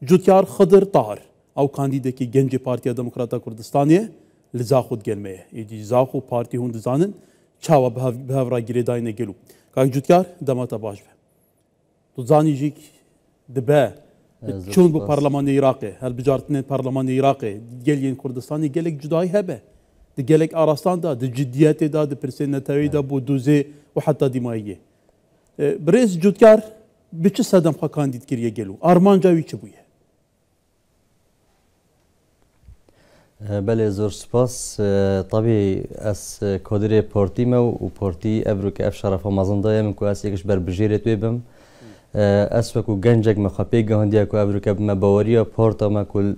جوتیار خضر طاهر او کاندیدکی گنج پارتیا دموکراتا کردستانیه لزاخود گلمه ایدی زاخو پارتی هون دزانن چاوا بهورا گریداینه گلو کاک جوتیار دماتا باش به تو زانی جیک دبه چون بو پارلمان عراقی هل بجارتنه پارلمان عراقی گلین کردستانی گلک جدایی هبه د گلک آراستان دا د جدیت دا د پرسین نتوی دا بو دوزه و حتی دیماییه برئیس جوتیار به چه صدم خوا کاندید کریه گلو آرمان جاوی چه بویه بله زور سپاس طبعی از کادر پارتی ما و پارتی ابرو که اف شرف مازندای من کو اس یکش بر بجیره توی بم اس وکو گنجک مخاپی گهاندیا کو ابرو که مباوریا پارتا ما کل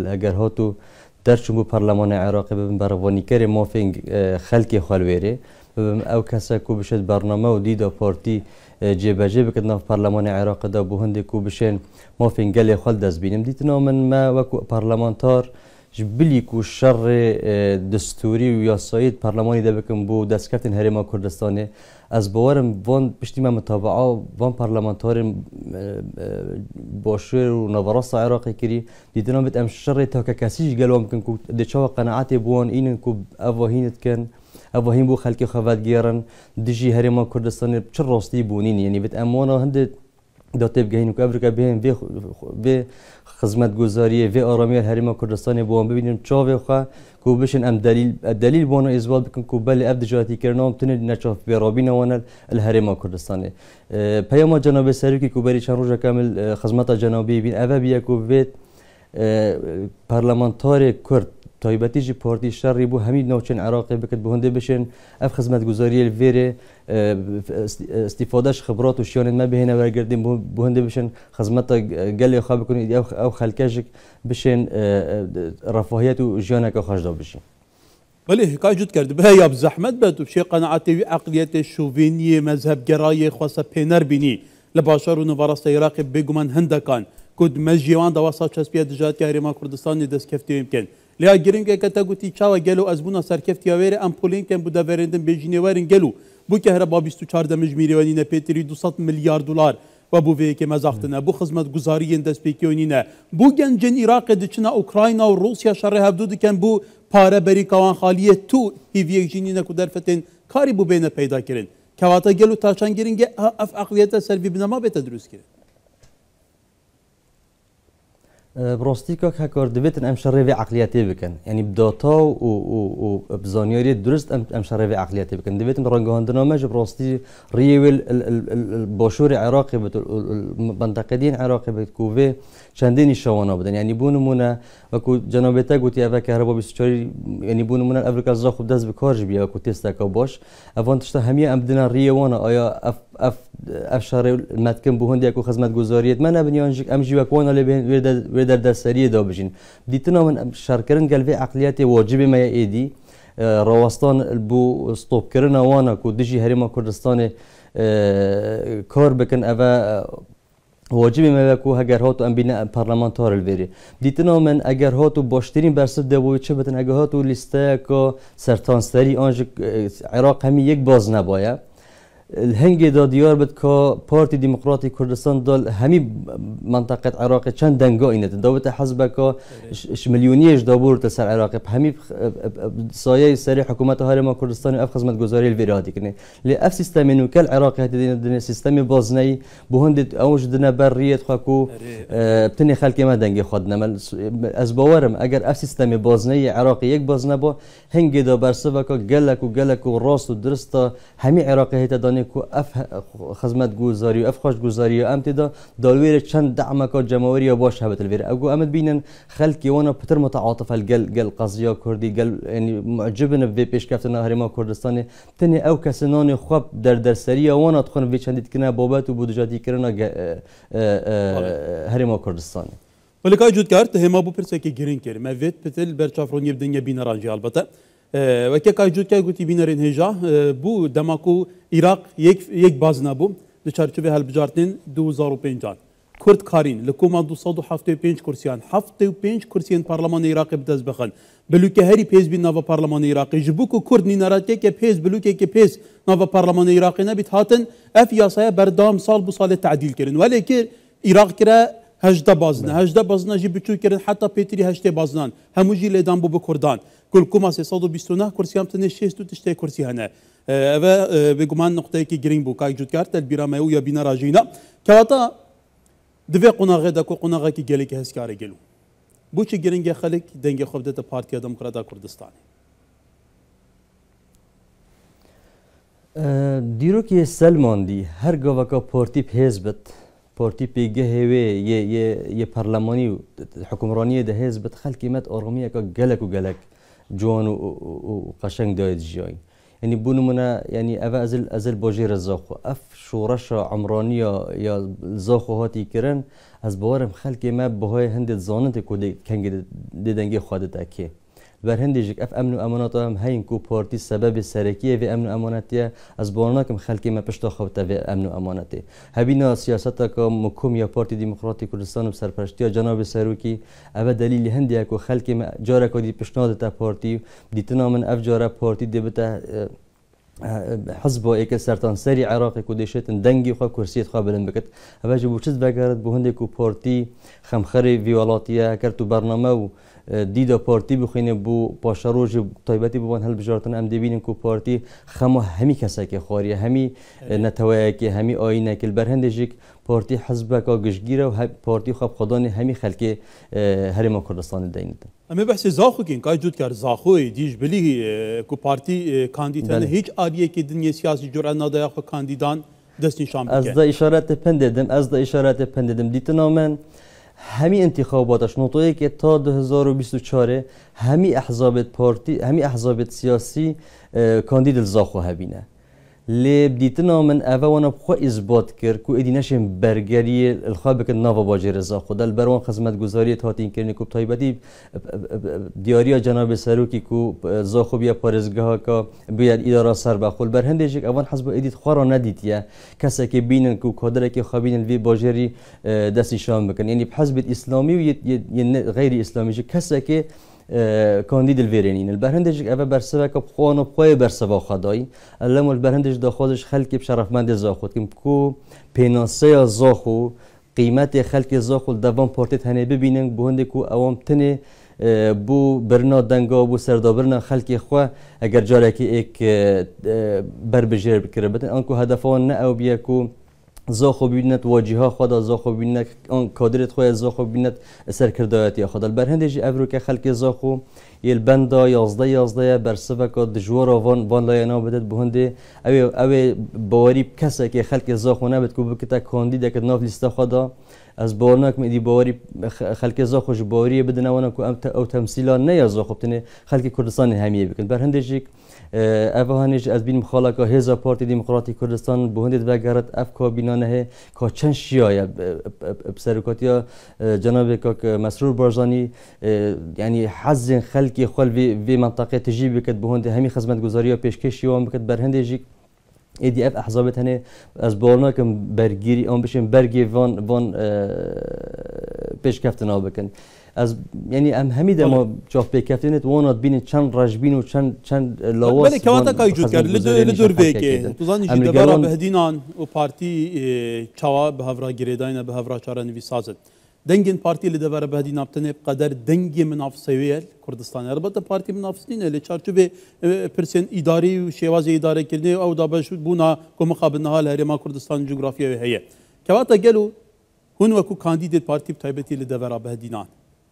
اگر هاتو در چون بو پارلمان عراقی ببین بروانی کری مافین خلکی خالویره ببین او کسا کو بشد برنامه و دیدا پارتی جبهه بکردن في پارلمان عراق دا بو هندی کو بشین مافین گلی خال دست بینم دیتنا من ما وکو پارلمانتار جبلی کو شر دستوری و یاسایید پارلمانی دا بکن بو دست کفتن هرما کردستانه از باورم وان پشتی ما متابعه وان پارلمانتار باشور و نوراس عراقی کری دیدنا بت ام شر تا کسیج گلو ممکن کو دچوا قناعت بوان این کو اواهینت کن اواهین بو خلق خواد گیرن دجی هرما کردستان چه راستی بونین یعنی بت امانه هند داتب گهین کو افریقا بهم به خدمت گزاری و آرامی هرما کردستان بوان ببینیم چاوه خو کو بشن ام دلیل بونا ازوال بکن کو بله ابد جاتی کرنام تنه نچاف برابین وانل الهرما کردستان پیام جناب سروکی کو بری چند روز کامل خدمت جنابی بین اوه بیا کو وید پارلمانتار کرد تایبتی جی پارتی شری بو همین نوچن عراقی بکد بهنده بشن اف خدمت گزاری الویره استفادهش خبرات و شیان ما بهینه برگردیم بهنده بشن خدمت گلی خواب بکنید او خلکشک بشن رفاهیت و جیانه که خواهد بشین بله حکای جد کرده به یا بزحمت بد و بشی قناعتی و عقلیت شووینی مذهب گرای خواسته پینر بینی لباشار و نوراست عراقی بگومن هندکان کد مجیوان دواسا چسبیه دجات که هرما کردستان دست کفتی امکن لیا گرینگ که تگوتی چاوا گلو از بونا سرکفتی آوره امپولین کن بوده ورندن بیجینی ورن گلو بو که هر با 24 مجمیری نه پیتری 200 میلیارد دلار و بو وی که مزاختنه بو خدمت گزاری دست پیکیونینه بو گنجن عراق دچنا اوکراینا و روسیا شر هفدود کن بو پاره بری کوان خالیه تو هیوی جینینه کو درفتن کاری بو بینه پیدا کرن کواتا گلو تاچان گرینگ اف اقلیت سلبی بنما بیت دروس کرن براستی که کار دویتن ام شرایط عقلیتی بکن یعنی بداتا و بزانیاری درست ام شرایط عقلیتی بکن دویتن رنگاندنامه جو براستی ریویل باشور عراقی بت منطقدین عراقی بت کوه چندینی شوانا بدن یعنی بونمونه وکو جنابتا گوتی اوه کهربا 24 یعنی بونمونه افریقا زا خوب دست بکارج بیا کو تست کا باش اوان تشتا همه ام دنا ریوانا آیا اف شرایط متکن بهندی کو خدمت گزاریت من ابنیانجک ام جی وکوانا ل در دستری دا بجین دیتنا من شرکرن قلبی عقلیت واجب ما ایدی رواستان بو استوب کرنا وانا کو دجی هرما کردستان کار بکن اوه واجب ما کو اگر هاتو ام بین پارلمانتار الوری دیتنا من اگر هاتو باشترین برسد دوی چه بتن اگر هاتو لیسته که سرتانسری آنج عراق همی یک باز نباید الهنگی دا دیار بد که پارتی دموکراتی کردستان دال همی منطقه عراق چند دنگا اینه داوت حزب که میلیونیش دابور تسر عراق همی سایه سری حکومت هرما کردستان اف خدمت گزاری الویرادی کنه لی اف سیستم نوکل عراق هتی دین سیستم بازنی بهند اوج دنا بریت خاکو بتنی خلک ما دنگی خود نمل از باورم اگر اف سیستم بازنی عراق یک بازنه با هنگی دا برسه که گلک و راست و درست همی عراق هتی کو اف خدمت گزاری و اف خوش گزاری و امتدا دالویر چند دعم کا جمهوری باش هبت الویر اگو امد بینن خلکی وانا پتر متعاطف الگل قضیه کردی گل یعنی معجبن به پیش کفتن هرما کردستان تنی او کسنان خوب در سری وانا تخون به چندید کنه بابت و بودجاتی کردن هرما کردستان ولی که جود کرد هما بو پرسه که گرین کرد موید پتل برچافرونی بدنیا بین رانجی البته و که کاجود که گویی بینرین هجا بو دماکو عراق یک باز نبود در چارچوب هالبجارتن 2005 کرد کارین لکوما 275 کرسیان 75 کرسیان پارلمان عراق بدست بخن بلوکه هری پیز بین نوا پارلمان عراقی جبو کو کرد نینارته که پیز بلوکه که پیز نوا پارلمان عراقی نبیت هاتن اف یاسای بردام سال بو سال تعدیل کردن ولی که عراق کرا هجده بازنه هجده بازنه جی بچو کرن حتی پیتری هجده بازنان همو جی لیدان بو بکردان کل کما 329 کرسی هم تنه 6 تو تشته کرسی هنه و بگمان نقطه کی گرین بو کای جوت کرد البیرامه و یا بینا راجینا کواتا دوی قناغه دا کو قناغه کی گلی که هسکاره گلو بو چی گرینگ خلک دنگ خوب دت پارتی دموکراتا کردستان دیروکی سلمان دی هر گاوا کا پارتی حزبت پارتی پیگه هوی یه پارلمانی حکمرانی ده حزبت خلکی مت آرامیه کا گلک و گلک جوان و قشنگ داید جای یعنی بونمونه یعنی اول ازل باجی رزاخو اف شورش عمرانی یا زاخو هاتی کرن از بارم خلکی ما بهای هند زانت کودی کنگ دیدنگی خودت اکی بر هندیجک اف امن و امانات هم هین کو پارتی سبب سرکیه و امن و امانتیه از بارناکم خلکی ما پشت خوابته و امن و امانتی هبینا سیاست که مکم یا پارتی دموکراتی کردستان و سرپرستی جناب سروکی اول دلیل هندیه که خلکی ما جاره کدی پشتناد تا پارتی دیتنا من اف جاره پارتی دیبته حزب ایک سرطان سری عراقی کودیشت دنگی خواه کرسیت خواه بلند بکت اوجه بو چیز بگرد بو هنده کو پارتی خمخری ویولاتیه کرد تو برنامه و دیدا پارتی بخوینه بو پاشروج طایبتی بوان هل بجارتن ام دیبینن کو پارتی خمو همی کسا که خواریه همی نتوایه که همی آینه که البرهنده جیک پارتی حزب که گشگیره و پارتی خواب خدانه همی خلک هرما کردستان دینده اما بحث زاخو کن که جود کرد زاخوی دیج بلی کو پارتی کاندیدان هیچ آریه که دنیا سیاسی جرأت نداره خو کاندیدان دست نشان بده از دا اشارت پندیدم دیتنا من همی انتخاباتش نوتویی که تا 2024 همی احزاب سیاسی کاندید زاخو هبینه لیب دیتنا من اووانا بخوا اثبات کرد کو ادینشم برگری الخواب که ناوا باجر زاخو دل بروان خدمت گزاری هاتین کردن کو طایبتی دیاری جناب سروکی کو زاخو بیا پارزگاه کا بیا اداره سر بخول بر هندش اوان حزب ادیت خورا ندیتیه کسی که بینن کو کادر که خوابین وی باجری دست شام بکن یعنی حزب اسلامی و غیر اسلامی کسی که کاندید الویرینین البرهندش اول برسوا که خوان و خوای برسوا خدایی علم البرهندش داخلش خلک بشرفمند زاخود کم کو پیناسه زاخو قیمت خلک زاخو دوام پارتیت هنه ببینن بوند کو اوام تنه بو برنا دنگا بو سردابرنا خلک خو اگر جاره که یک بر بجر بکره بتن آنکو هدفان نه او بیا کو زاخو ببیند واجهها خدا زاخو ببیند آن کادرت خواه زاخو ببیند سرکردایتی خدا البرهندش افرو که خلک زاخو یل بندا 11 برسوا که دجوارا وان لاینا بدد بهنده او باوری کسی که خلک زاخو نبود کو بکتا کاندید که ناف لیست خدا از بارناک میدی باوری خلک زاخوش باوری بدن وانا کو او تمثیلا نه زاخو بتنه خلک کردستان همیه بکن برهندش اوهانش از بین مخالفه هزا پارتی دموکراتی کردستان بهندید و گرد اف کابینانه که چند شیعه بسرکاتیا جناب که مسرور بارزانی یعنی حزن خلقی خال و منطقه تجیب بکد بهند همی خدمت گزاری و پیشکشی و بکد برهندجی ایدی اف احزابت هنه از بالنا کم برگیری آن بشیم برگی وان پیشکفتنا بکن از یعنی همی دما جاف بکفتنت وانات بین چند رجبین و چند لواس بله کواتا کای جود کرد لدور بیکی توزانی جی دبارا بهدینان و پارتی چاوا به هفرا گریداین به هفرا چارا نویسازد دنگین پارتی لدبارا بهدینان بتنه بقدر دنگی منافسویل کردستان البته پارتی منافسینه لچارچوب پرسن اداری و شواز اداره کردن او دابش بونا کو مقابل نهال هرما کردستان جغرافیا هي کواتا گلو هون وکو کاندید پارتی تایبتی لدبارا بهدینان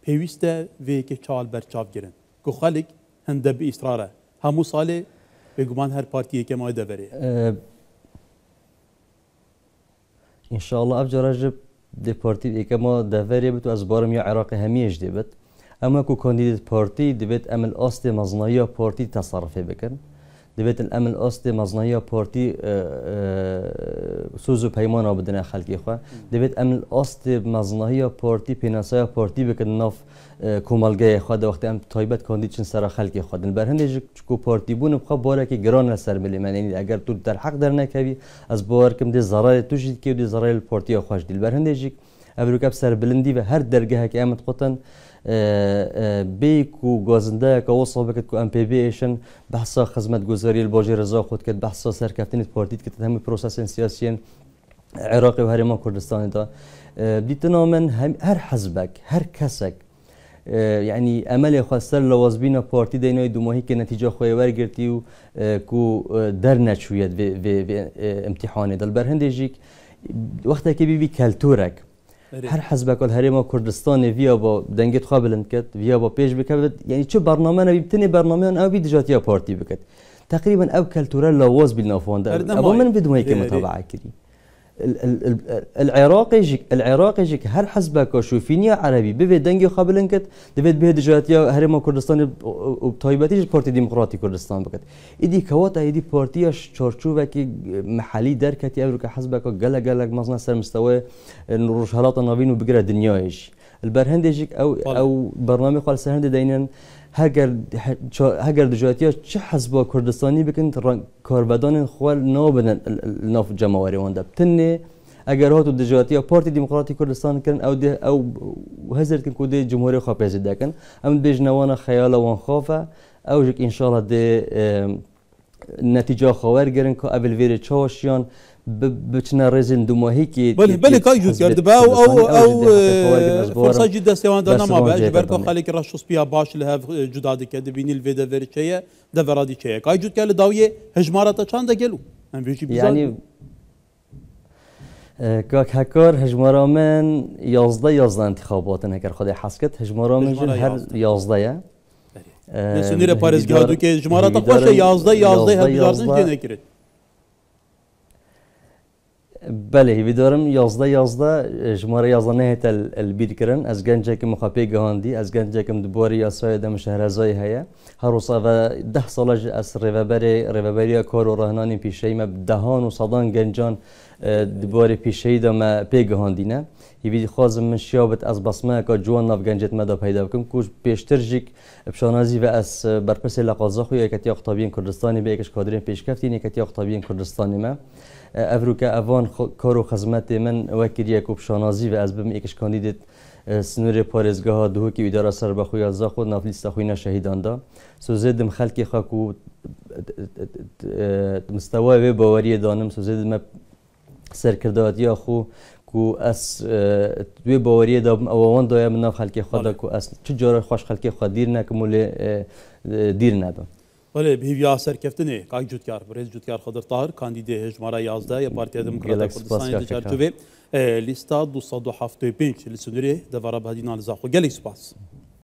پیوسته وی که چال برچاو گرن که خالق هنده به اصراره همو ساله بگمان هر پارتیه که ما دبره انشاءالله افجا رجب دی پارتی که ما دبره بتو از بارم یا عراق همیش دی بت اما کو کاندیدت پارتی دیبت عمل آست مزنایی پارتی تصرفه بکن دیبت العمل آست مزنایی پارتی سوز و پیمان آبدن خلقی خواه دیبت عمل آست مزنایی پارتی پیناسای پارتی بکن ناف کومالگای خواه وقتی ام تایبت کاندید چن سر خلقی خواه برهنده کو پارتی بون بخواه باره که گران لسر ملی من یعنی اگر تو در حق در نکوی از بار کم دی ضرار تو جید که دی ضرار پارتی خوش دیل برهنده جی ابرو کب سر بلندی و هر درگاه که امت قطن بیکو گازنده که وصل بکت کو ام پی بی ایشن بحثا خدمت گزاری الباجی رضا خود کد بحثا سرکفتنیت پارتیت کد همه پروسس سیاسیین عراق و هرما کردستان دا دیتنا من هر حزبك هر كسك يعني امل خواستر لوازبینا پارتی دینای دو ماهی که نتیجه خوی ورگرتی و کو در نشوید و امتحان دل برهندجیک وقتی که بی کلتورک هر حزب کل هرما کردستان ویا با دنگت قابلند کد ویا با پیش بکد یعنی چه برنامه نبی بتنی برنامه او بی دجاتیا پارتی بکد تقریبا او کلتورا لواز بالنافوان ده ابو من بدو هيك متابعه كري العراقي جيك هر حزبك شوفينيا عربي ببي دنگي قابلن كت دبيت به دجاتيا هرما كردستان وبطيبتي بارتي ديمقراطي كردستان بكت ايدي كواتا ايدي بارتياش چارچوبكي محلي دركتي امريكا حزبك قلق مثلا سر مستوى الرشالات النابين وبقرا دنيايش البرهندجيك او برنامج قال سرهند دينن هگر دجاتیا چه حزب کردستانی بکن کاربدان خوال نابن ناف جماوری وانده بتنه اگر هاتو دجاتیا پارتی دموکراتی کردستان کن او هزرت کن کده جمهوری خواه پرزیده کن ام بجنوان خیال وان خوافه او جک انشالله ده نتیجه خواهر گرن که اول ویره چاوشیان بچنا رزن دو ماهی که بله کای جوت کرد با او فرصه جدا سوان دانا ما باش برکو خالی که رشوس بیا باش له جدا دکد بینیل ودا ورچه ده ورادی چه کای جوت کرد داویه هجمارات چند گلو ام بیچی یعنی که هکار هجمارا من 11 انتخابات هکر خود حسکت هجمارا من هر 11 سنیر پارزگاه دو که هجمارات خوش 11 هم بجارزن جنه کرد بله هی دارم 11 جماره 11 نهت البیر کرن از گنجه که مخابه گهاندی از گنجه که دوباره اسای دم شهرزای هیا هر روزا و 10 سال از ریوبری کار و راهنانی پیشی ما دهان و صدان گنجان دوباره پیشی دم پیگهاندینه هی خوازم من شیابت از بسمه که جوان ناف گنجت مدا پیدا بکن کوش پیشترجیک بشانازی و از برپس لقازا خوی اکتی اقتابین کردستانی به یکش کادرین پیشکفتین اکتی اقتابین کردستانی ما افروکا اوان کار و خدمت من وکیلی کوب شانازی و از بم یکش کاندیدت سنور پارزگاه دو کی اداره سر بخوی از خود نافلیست خوینا شهیدان دا سوزدم خلکی خاکو مستوى و باوری دانم سوزدم سرکرداتی خو کو اس دوی باوری دام اوان دایا من خلکی خدا کو اس چجور خوش خلکی خود دیر نکمول دیر ندم بله بهیویا سرکفتنه کاک جوتکار برز جوتکار خضر طاهر کاندیده هجمارا 11 یا پارتی دموکرات کردستان دچارچوبه لیستا 275 لسنوری دوارا بهدینال زاخو گلی سپاس